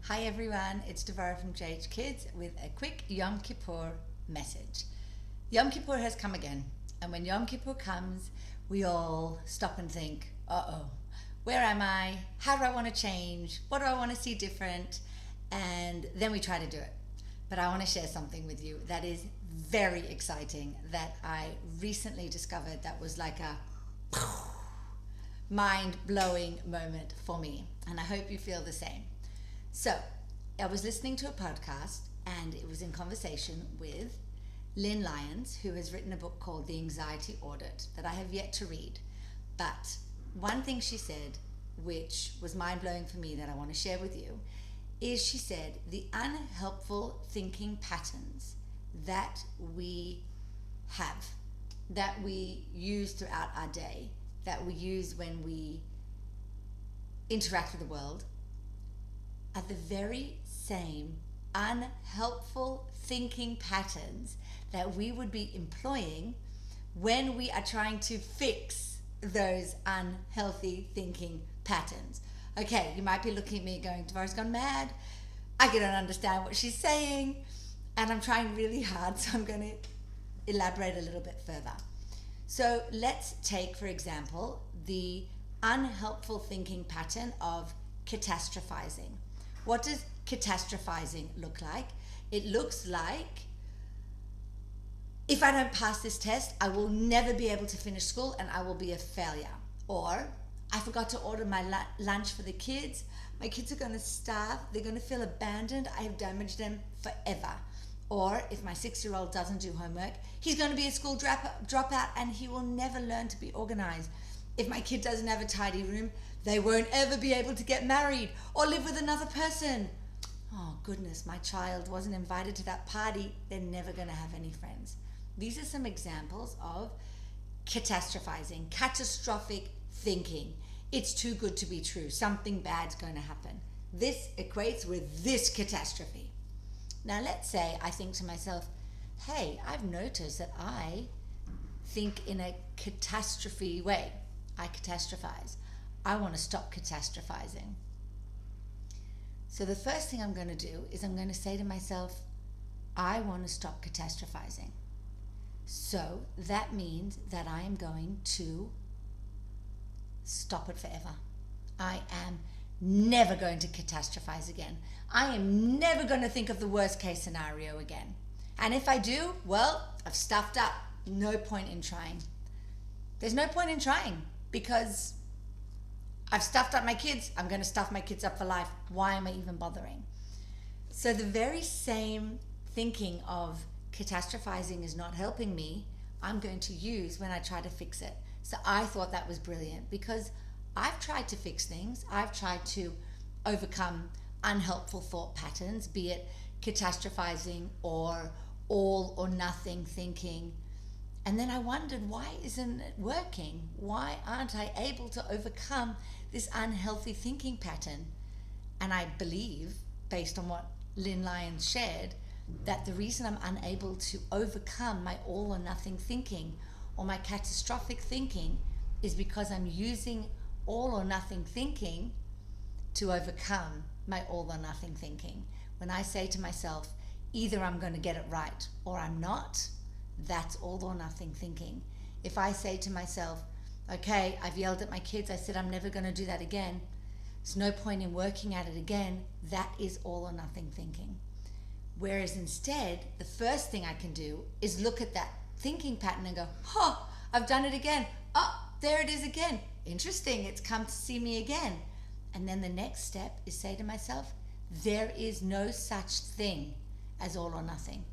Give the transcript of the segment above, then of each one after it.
Hi everyone, it's Devara from JH Kids with a quick Yom Kippur message. Yom Kippur has come again, and when Yom Kippur comes, we all stop and think, where am I? How do I want to change? What do I want to see different? And then we try to do it. But I want to share something with you that is very exciting that I recently discovered that was like a mind-blowing moment for me, and I hope you feel the same. So, I was listening to a podcast and it was in conversation with Lynn Lyons, who has written a book called The Anxiety Audit that I have yet to read. But one thing she said, which was mind-blowing for me that I want to share with you, is she said the unhelpful thinking patterns that we have, that we use throughout our day, that we use when we interact with the world, are the very same unhelpful thinking patterns that we would be employing when we are trying to fix those unhealthy thinking patterns. Okay, you might be looking at me going, Devara's gone mad. I don't understand what she's saying. And I'm trying really hard, so I'm going to elaborate a little bit further. So let's take, for example, the unhelpful thinking pattern of catastrophizing. What does catastrophizing look like? It looks like, if I don't pass this test, I will never be able to finish school and I will be a failure. Or, I forgot to order my lunch for the kids. My kids are going to starve. They're going to feel abandoned. I have damaged them forever. Or, if my 6-year-old doesn't do homework, he's going to be a school dropout and he will never learn to be organized. If my kid doesn't have a tidy room, they won't ever be able to get married or live with another person. Oh goodness, my child wasn't invited to that party. They're never going to have any friends. These are some examples of catastrophizing, catastrophic thinking. It's too good to be true. Something bad's going to happen. This equates with this catastrophe. Now let's say I think to myself, hey, I've noticed that I think in a catastrophe way. I catastrophize. I want to stop catastrophizing. So the first thing I'm going to do is I'm going to say to myself, I want to stop catastrophizing. So that means that I am going to stop it forever. I am never going to catastrophize again. I am never going to think of the worst case scenario again. And if I do, well, I've stuffed up. No point in trying. There's no point in trying because I've stuffed up my kids. I'm going to stuff my kids up for life. Why am I even bothering? So the very same thinking of catastrophizing is not helping me, I'm going to use when I try to fix it. So I thought that was brilliant because I've tried to fix things. I've tried to overcome unhelpful thought patterns, be it catastrophizing or all or nothing thinking. And then I wondered, why isn't it working? Why aren't I able to overcome this unhealthy thinking pattern? And I believe, based on what Lynn Lyons shared, that the reason I'm unable to overcome my all or nothing thinking or my catastrophic thinking is because I'm using all or nothing thinking to overcome my all or nothing thinking. When I say to myself, either I'm going to get it right or I'm not, that's all or nothing thinking. If I say to myself, okay, I've yelled at my kids, I said I'm never going to do that again, there's no point in working at it again, that is all or nothing thinking. Whereas instead, the first thing I can do is look at that thinking pattern and go, I've done it again. Oh, there it is again. Interesting, it's come to see me again. And then the next step is say to myself, there is no such thing as all or nothing.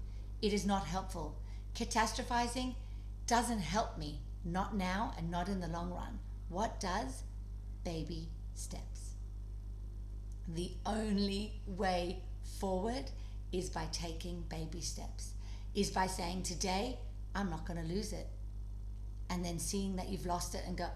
It is not helpful. Catastrophizing doesn't help me, not now and not in the long run. What does? Baby steps. The only way forward is by taking baby steps, is by saying today, I'm not going to lose it. And then seeing that you've lost it and go,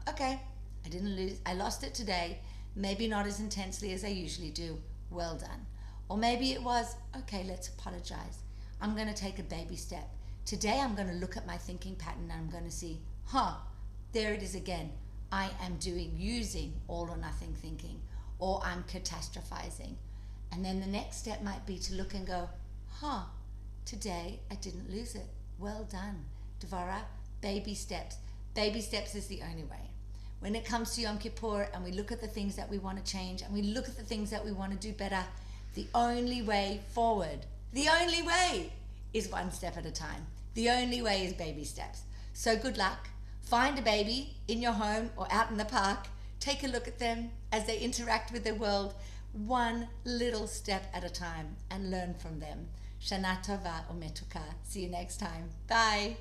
okay, I didn't lose, I lost it today, maybe not as intensely as I usually do, well done. Or maybe it was, okay, let's apologize. I'm going to take a baby step. Today I'm going to look at my thinking pattern and I'm going to see, there it is again. I am using all or nothing thinking, or I'm catastrophizing. And then the next step might be to look and go, today I didn't lose it. Well done. Dvara, baby steps. Baby steps is the only way. When it comes to Yom Kippur and we look at the things that we want to change and we look at the things that we want to do better, the only way forward, the only way is one step at a time. The only way is baby steps. So good luck. Find a baby in your home or out in the park. Take a look at them as they interact with the world, one little step at a time, and learn from them. Shana Tova Umetuka. See you next time. Bye.